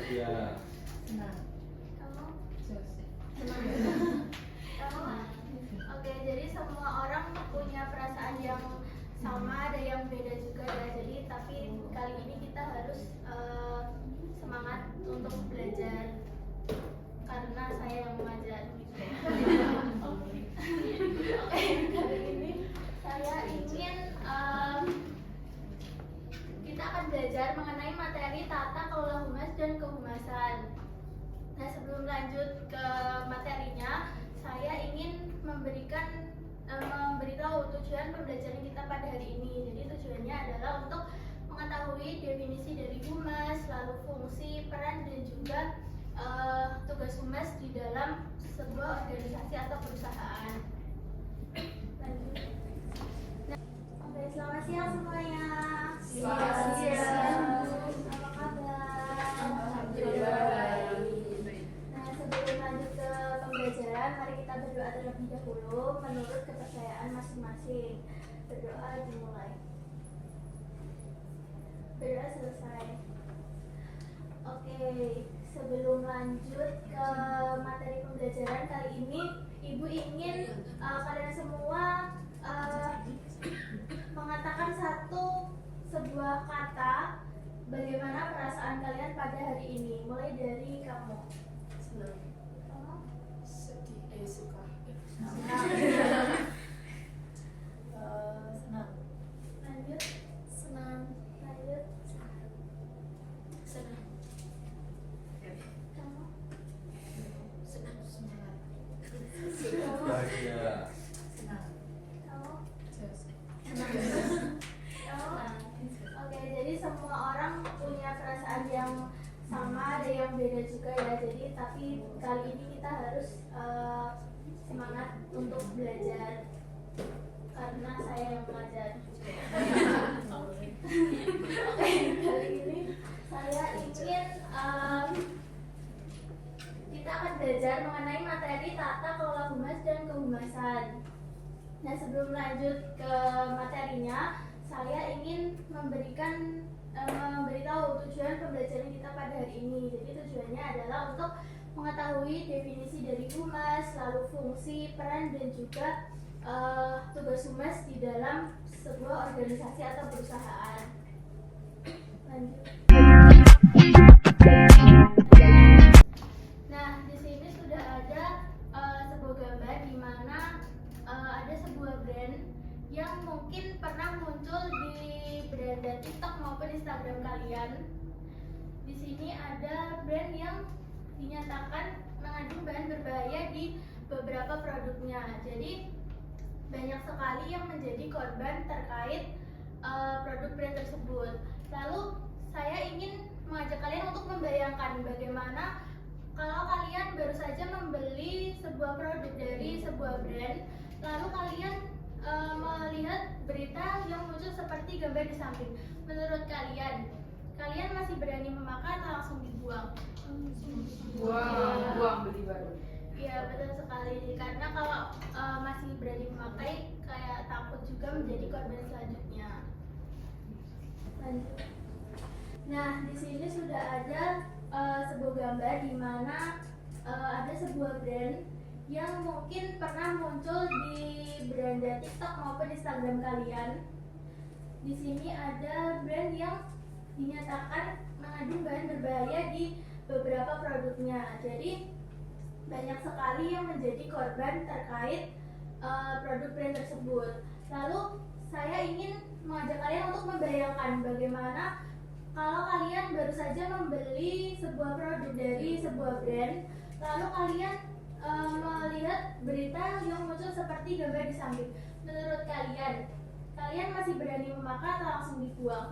Bahagia. Senang. Kamu? Selesai. Kamu? Oke, jadi semua orang punya perasaan yang sama, ada yang beda juga ya. Jadi tapi kali ini kita harus semangat untuk belajar karena saya yang mengajar. Oke, kali ini saya ingin kita akan belajar mengenai materi tata kelola humas dan kehumasan. Nah, sebelum lanjut ke materinya, saya ingin memberitahu tujuan pembelajaran kita pada hari ini. Jadi tujuannya adalah untuk mengetahui definisi dari humas, lalu fungsi, peran, dan juga tugas humas di dalam sebuah organisasi atau perusahaan. Lanjut. Nah, oke, selamat siang semuanya. Selamat siang. Apa kabar? Alhamdulillah. Nah, sebelum lanjut ke pembelajaran, mari kita berdoa terlebih dahulu menurut kepercayaan masing-masing. Berdoa dimulai. Berdoa selesai. Oke, sebelum lanjut ke materi pembelajaran kali ini, Ibu ingin kalian semua mengatakan sebuah kata bagaimana perasaan kalian pada hari ini. Mulai dari kamu. Senang. Kamu? Sedih. Suka. Senang. Lanjut. Senang. Lanjut. Senang. Kamu? Senang. Semangat. Kamu? Bahagia. Senang. Kamu? Selesai. Kamu? Oke, jadi semua orang punya perasaan yang sama, ada yang beda juga ya. Jadi tapi kali ini kita harus semangat untuk belajar karena saya yang mengajar. Oke, kali ini saya ingin kita akan belajar mengenai materi tata kelola humas dan kehumasan. Nah, sebelum lanjut ke materinya, saya ingin memberitahu tujuan pembelajaran kita pada hari ini. Jadi tujuannya adalah untuk mengetahui definisi dari humas, lalu fungsi, peran, dan juga tugas humas di dalam sebuah organisasi atau perusahaan. Lanjut. Nah, di sini sudah ada sebuah gambar di mana ada sebuah brand yang mungkin pernah muncul di beranda TikTok maupun Instagram kalian. Di sini ada brand yang dinyatakan mengandung bahan berbahaya di beberapa produknya. Jadi banyak sekali yang menjadi korban terkait produk brand tersebut. Lalu saya ingin mengajak kalian untuk membayangkan bagaimana kalau kalian baru saja membeli sebuah produk dari sebuah brand, lalu kalian melihat berita yang muncul seperti gambar di samping. Menurut kalian masih berani memakai atau langsung dibuang? Buang beli baru. Iya, betul sekali. Karena kalau masih berani memakai, kayak takut juga menjadi korban selanjutnya. Lanjut. Nah, di sini sudah ada sebuah gambar di mana ada sebuah brand yang mungkin pernah muncul di beranda TikTok maupun Instagram kalian. Di sini ada brand yang dinyatakan mengandung bahan berbahaya di beberapa produknya. Jadi banyak sekali yang menjadi korban terkait produk brand tersebut. Lalu saya ingin mengajak kalian untuk membayangkan bagaimana kalau kalian baru saja membeli sebuah produk dari sebuah brand, lalu kalian melihat berita yang muncul seperti gambar di samping. Menurut kalian masih berani memakai atau langsung dibuang?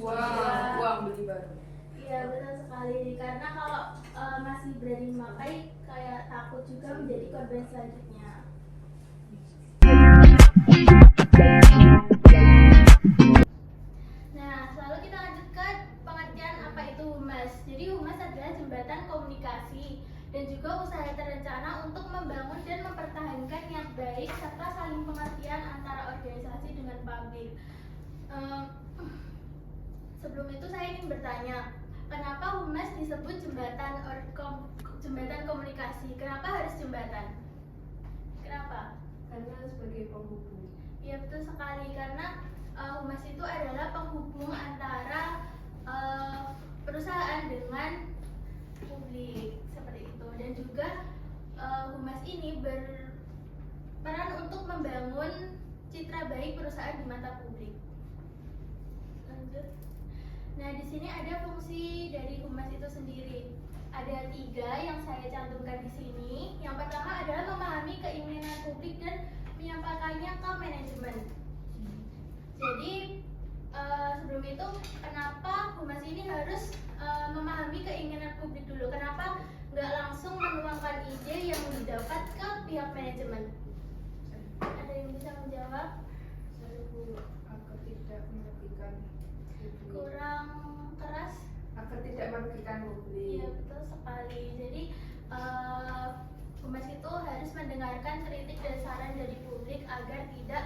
Buang beli baru. Iya, betul sekali. Karena kalau masih berani memakai, kayak takut juga menjadi korban selanjutnya. Nah, lalu kita lanjut ke pengertian apa itu humas. Jadi humas adalah jembatan komunikasi dan juga usaha terencana untuk membangun dan mempertahankan niat baik serta saling pengertian antara organisasi dengan publik. Sebelum itu saya ingin bertanya, kenapa humas disebut jembatan komunikasi? Kenapa harus jembatan? Kenapa? Karena sebagai penghubung. Ya betul sekali, karena humas itu adalah penghubung antara perusahaan dengan publik seperti itu, dan juga humas ini berperan untuk membangun citra baik perusahaan di mata publik. Lanjut. Nah, di sini ada fungsi dari humas itu sendiri. Ada 3 yang saya cantumkan di sini. Yang pertama adalah memahami keinginan publik dan menyampaikannya ke manajemen. Jadi sebelum itu, kenapa humas ini harus memahami keinginan publik dulu? Kenapa nggak langsung menuangkan ide yang didapat ke pihak manajemen? Ada yang bisa menjawab? Saya Bu, agar tidak merugikan publik. Kurang keras? Agar tidak merugikan publik. Iya, betul sekali. Jadi humas itu harus mendengarkan kritik dan saran dari publik agar tidak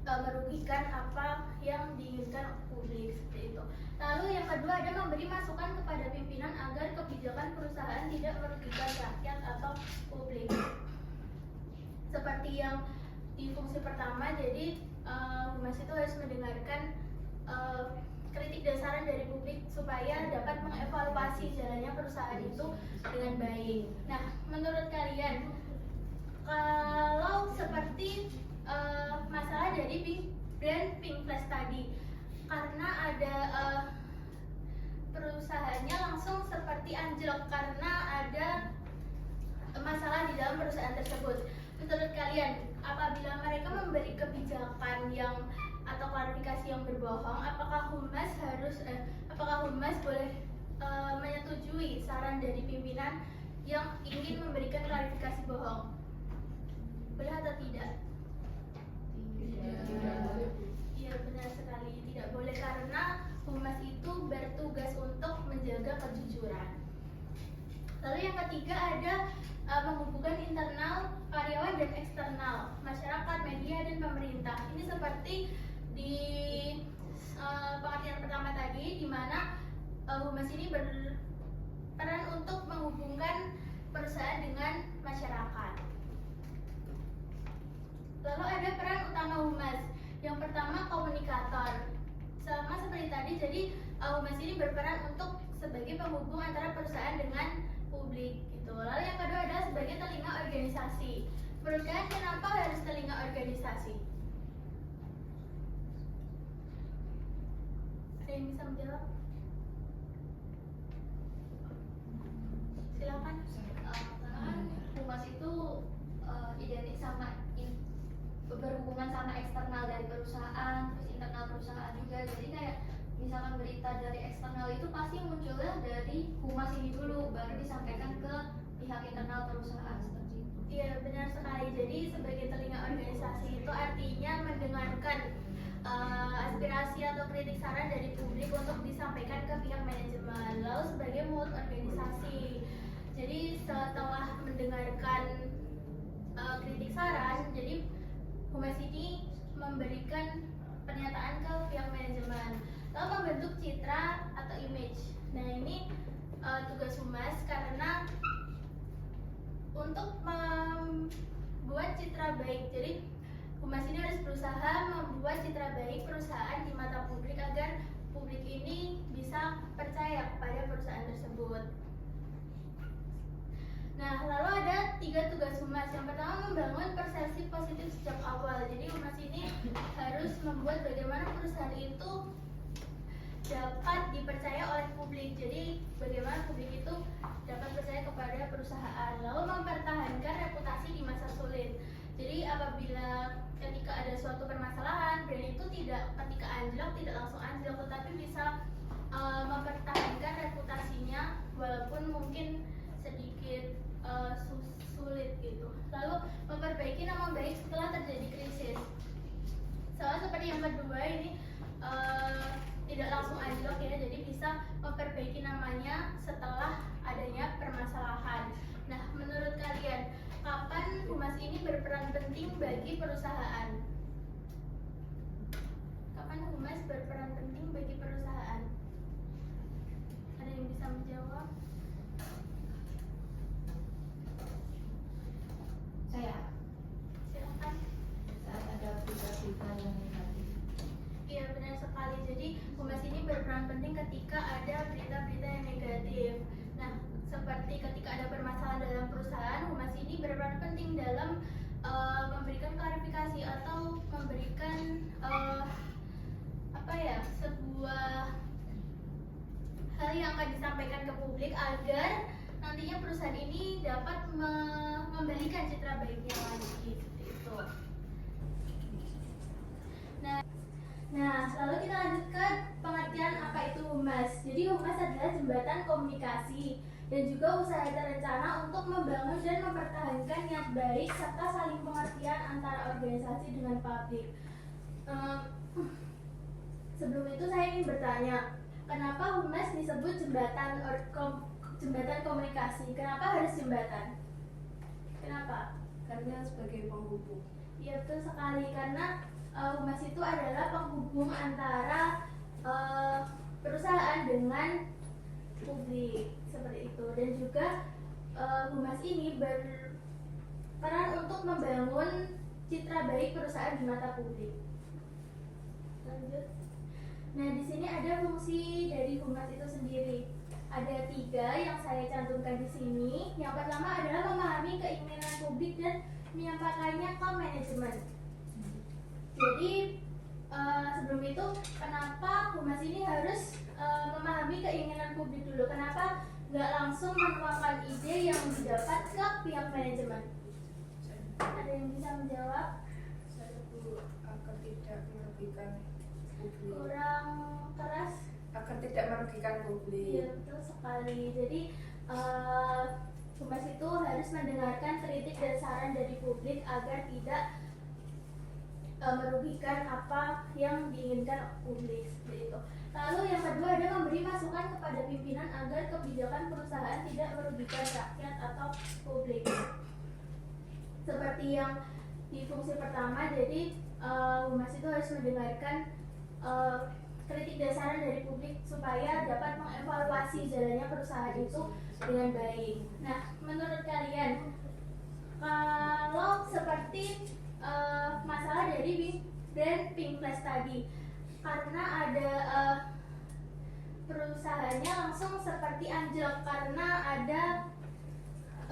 merugikan apa yang diinginkan publik, seperti itu. Lalu yang kedua ada memberi masukan kepada pimpinan agar kebijakan perusahaan tidak merugikan rakyat atau publik. Seperti yang di fungsi pertama, jadi humas itu harus mendengarkan kritik dan saran dari publik supaya dapat mengevaluasi jalannya perusahaan itu dengan baik. Nah, menurut kalian, kalau seperti masalah dari brand Pink Flash tadi, karena ada perusahaannya langsung seperti anjlok karena ada masalah di dalam perusahaan tersebut. Menurut kalian, apabila mereka memberi kebijakan yang atau klarifikasi yang berbohong, apakah humas boleh menyetujui saran dari pimpinan yang ingin memberikan klarifikasi bohong? Boleh atau tidak? Iya, benar sekali, tidak boleh, karena humas itu bertugas untuk menjaga kejujuran. Lalu yang ketiga ada menghubungkan internal karyawan dan eksternal, masyarakat, media, dan pemerintah. Ini seperti di pengertian pertama tadi, di mana humas ini berperan untuk menghubungkan perusahaan dengan masyarakat. Lalu ada peran utama humas. Yang pertama, komunikator. Sama seperti tadi, jadi humas ini berperan untuk sebagai penghubung antara perusahaan dengan publik gitu. Lalu yang kedua adalah sebagai telinga organisasi. Menurut kalian kenapa harus telinga organisasi? Ada yang bisa menjawab? Silakan. Karena humas itu identik sama berhubungan sama eksternal dari perusahaan, terus internal perusahaan juga. Jadi kayak misalkan berita dari eksternal itu pasti munculnya dari humas ini dulu, baru disampaikan ke pihak internal perusahaan, seperti itu. Iya, benar sekali. Jadi sebagai telinga organisasi itu artinya mendengarkan aspirasi atau kritik saran dari publik untuk disampaikan ke pihak manajemen. Lalu sebagai mulut organisasi, jadi setelah mendengarkan kritik saran, jadi humas ini memberikan pernyataan ke pihak manajemen. Lalu membentuk citra atau image. Nah, ini tugas humas karena untuk membuat citra baik. Jadi humas ini harus berusaha membuat citra baik perusahaan di mata publik agar publik ini bisa percaya kepada perusahaan tersebut. Nah, lalu ada 3 tugas humas. Yang pertama, membangun persepsi positif sejak awal. Jadi humas ini harus membuat bagaimana perusahaan itu dapat dipercaya oleh publik. Jadi bagaimana publik itu dapat percaya kepada perusahaan. Lalu mempertahankan reputasi di masa sulit. Jadi apabila ketika ada suatu permasalahan, brand itu tidak ketika anjlok tidak langsung anjlok, tetapi bisa mempertahankan reputasinya walaupun mungkin sedikit sulit gitu. Lalu memperbaiki nama baik setelah terjadi krisis. Soalnya seperti yang kedua ini tidak langsung anjlok ya, jadi bisa memperbaiki namanya setelah adanya permasalahan. Nah, menurut kalian kapan humas ini berperan penting bagi perusahaan? Kapan humas berperan penting bagi perusahaan? berita yang negatif. Iya benar sekali. Jadi humas ini berperan penting ketika ada berita-berita yang negatif. Nah, seperti ketika ada permasalahan dalam perusahaan, humas ini berperan penting dalam memberikan klarifikasi atau memberikan sebuah hal yang akan disampaikan ke publik agar nantinya perusahaan ini dapat mengembalikan citra baiknya lagi seperti itu. Nah, lalu kita lanjut ke pengertian apa itu humas. Jadi humas adalah jembatan komunikasi dan juga usaha terencana untuk membangun dan mempertahankan niat baik serta saling pengertian antara organisasi dengan publik. Sebelum itu saya ingin bertanya, kenapa humas disebut jembatan komunikasi? Kenapa harus jembatan? Kenapa? Karena sebagai penghubung. Ya betul sekali, karena humas itu adalah penghubung antara perusahaan dengan publik seperti itu, dan juga humas ini berperan untuk membangun citra baik perusahaan di mata publik. Lanjut. Nah, di sini ada fungsi dari humas itu sendiri. Ada 3 yang saya cantumkan di sini. Yang pertama adalah memahami keinginan publik dan menyampaikannya ke manajemen. Jadi sebelum itu, kenapa humas ini harus memahami keinginan publik dulu? Kenapa nggak langsung menuangkan ide yang didapat ke pihak manajemen? Ada yang bisa menjawab? Satu, agar tidak merugikan publik. Kurang keras? Agar tidak merugikan publik. Iya betul sekali. Jadi humas itu harus mendengarkan kritik dan saran dari publik agar tidak merugikan apa yang diinginkan publik seperti itu. Lalu yang kedua ada memberi masukan kepada pimpinan agar kebijakan perusahaan tidak merugikan rakyat atau publik. Seperti yang di fungsi pertama, jadi humas itu harus mendengarkan kritik dan saran dari publik supaya dapat mengevaluasi jalannya perusahaan itu dengan baik. Nah, menurut kalian, kalau seperti masalah dari brand Pink Flash tadi, karena ada perusahaannya langsung seperti anjlok karena ada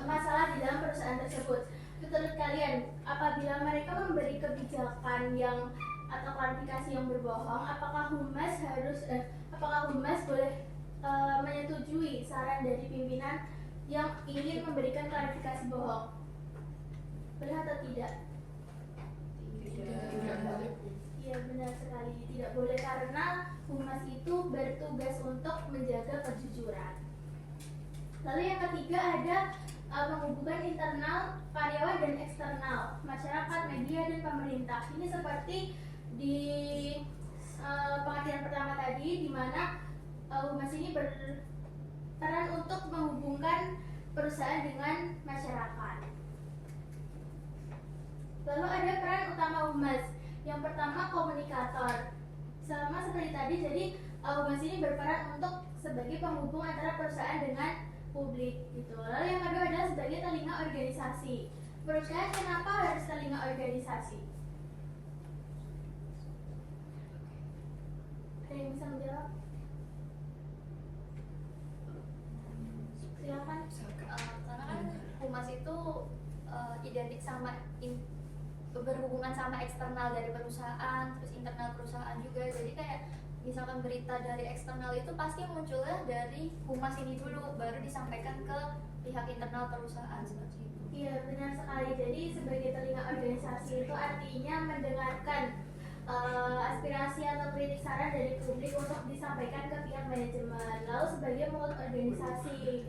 masalah di dalam perusahaan tersebut. Menurut kalian, apabila mereka memberi kebijakan yang atau klarifikasi yang berbohong, apakah humas boleh menyetujui saran dari pimpinan yang ingin memberikan klarifikasi bohong? Boleh atau tidak? Tidak boleh. Iya benar sekali, tidak boleh karena humas itu bertugas untuk menjaga kejujuran. Lalu yang ketiga ada menghubungkan internal karyawan dan eksternal, masyarakat, media, dan pemerintah. Ini seperti di pengertian pertama tadi, di mana humas ini berperan untuk menghubungkan perusahaan dengan masyarakat. Lalu ada peran utama humas. Yang pertama komunikator. Sama seperti tadi, jadi humas ini berperan untuk sebagai penghubung antara perusahaan dengan publik gitu. Lalu yang kedua adalah sebagai telinga organisasi. Menurut kalian kenapa harus telinga organisasi? Ada yang bisa menjawab? Silakan. Karena kan humas itu identik sama berhubungan sama eksternal dari perusahaan, terus internal perusahaan juga. Jadi kayak misalkan berita dari eksternal itu pasti munculnya dari humas ini dulu, baru disampaikan ke pihak internal perusahaan seperti itu. Iya benar sekali. Jadi sebagai telinga organisasi itu artinya mendengarkan aspirasi atau kritik saran dari publik untuk disampaikan ke pihak manajemen. Lalu sebagai mulut organisasi.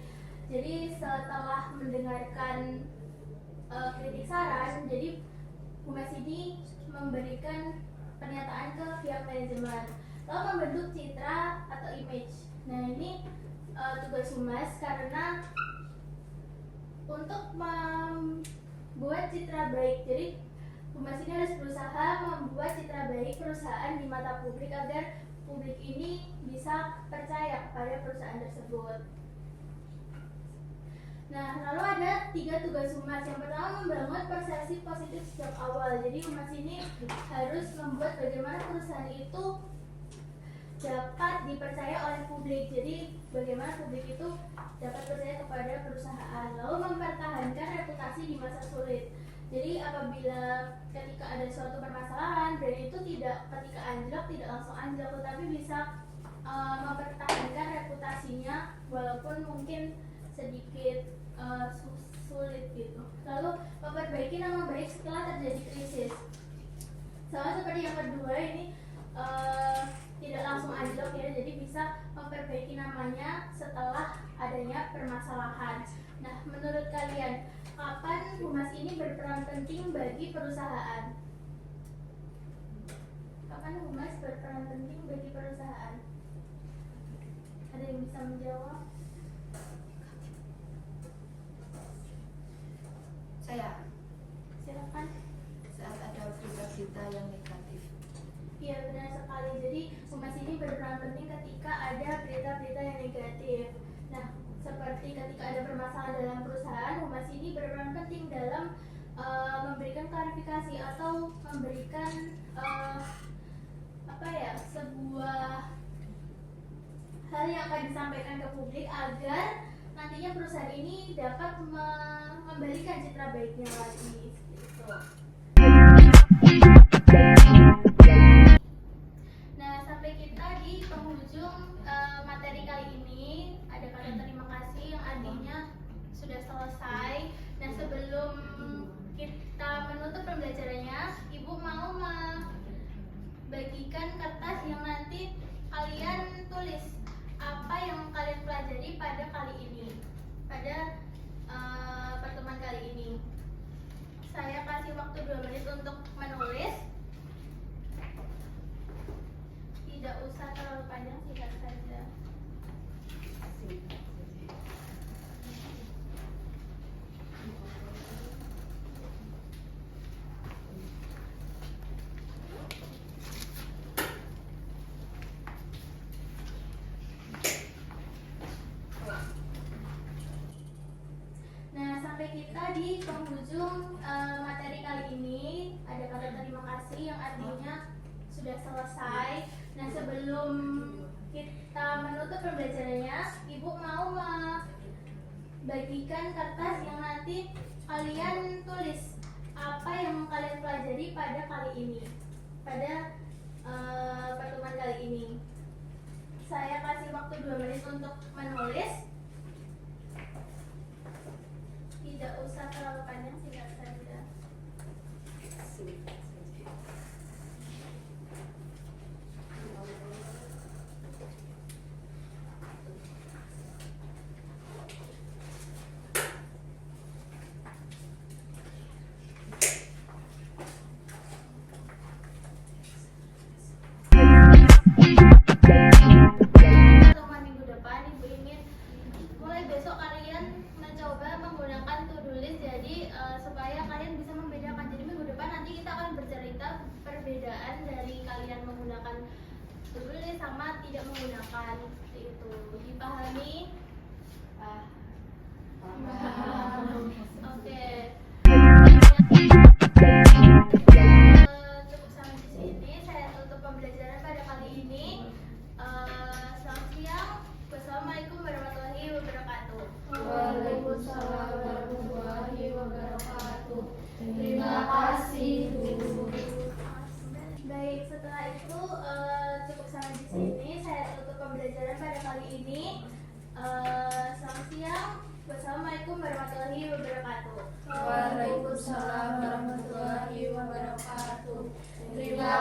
Jadi setelah mendengarkan kritik saran, jadi humas ini memberikan pernyataan ke pihak manajemen, lalu membentuk citra atau image. Nah ini tugas humas karena untuk membuat citra baik. Jadi humas ini harus berusaha membuat citra baik perusahaan di mata publik agar publik ini bisa percaya kepada perusahaan tersebut. Nah, lalu ada 3 tugas humas. Yang pertama, membangun persepsi positif sejak awal. Jadi humas ini harus membuat bagaimana perusahaan itu dapat dipercaya oleh publik. Jadi bagaimana publik itu dapat percaya kepada perusahaan. Lalu mempertahankan reputasi di masa sulit. Jadi apabila ketika ada suatu permasalahan, brand itu tidak ketika anjlok tidak langsung anjlok, tetapi bisa mempertahankan reputasinya walaupun mungkin sedikit sulit gitu. Lalu memperbaiki nama baik setelah terjadi krisis. Sama seperti yang kedua ini tidak langsung anjlok ya, jadi bisa memperbaiki namanya setelah adanya permasalahan. Nah, menurut kalian kapan humas ini berperan penting bagi perusahaan? Kapan humas berperan penting bagi perusahaan? Ada yang bisa menjawab? Saya Silakan. saat ada berita-berita yang negatif. Iya, benar sekali. Jadi humas ini berperan penting ketika ada berita-berita yang negatif. Nah, seperti ketika ada permasalahan dalam perusahaan, humas ini berperan penting dalam memberikan klarifikasi atau memberikan sebuah hal yang akan disampaikan ke publik agar nantinya perusahaan ini dapat mengembalikan citra baiknya lagi. Gitu. Nah, sampai kita di penghujung materi kali ini. Ada kata terima kasih yang artinya sudah selesai. Nah, sebelum kita menutup pembelajarannya, Ibu mau membagikan kertas yang nanti kalian tulis apa yang kalian pelajari pada kali ini, pada pertemuan kali ini. Saya kasih waktu 2 menit untuk menulis. Tidak usah terlalu panjang, singkat saja. Nah, sampai kita di penghujung materi kali ini. Ada kata terima kasih yang artinya sudah selesai. Nah, sebelum kita menutup pembelajarannya, Ibu mau membagikan kertas yang nanti kalian tulis apa yang kalian pelajari pada kali ini, pada pertemuan kali ini. Saya kasih waktu 2 menit untuk menulis. Tidak usah terlalu panjang, singkat saja. Pertemuan minggu depan, Ibu ingin mulai besok kalian mencoba menggunakan to-do list, jadi supaya kalian bisa membedakan. Jadi minggu depan nanti kita akan bercerita perbedaan dari kalian menggunakan to-do list sama tidak menggunakan. Seperti itu. Dipahami? Oke. Cukup sampai di sini. Saya tutup pembelajaran pada kali ini. Selamat siang. Wassalamualaikum warahmatullahi wabarakatuh. Waalaikumsalam warahmatullahi wabarakatuh. Terima kasih, Bu. Baik, setelah itu cukup sampai di sini. Saya tutup pembelajaran pada kali ini. Selamat siang. Wassalamualaikum warahmatullahi wabarakatuh. Waalaikumsalam warahmatullahi wabarakatuh. Terima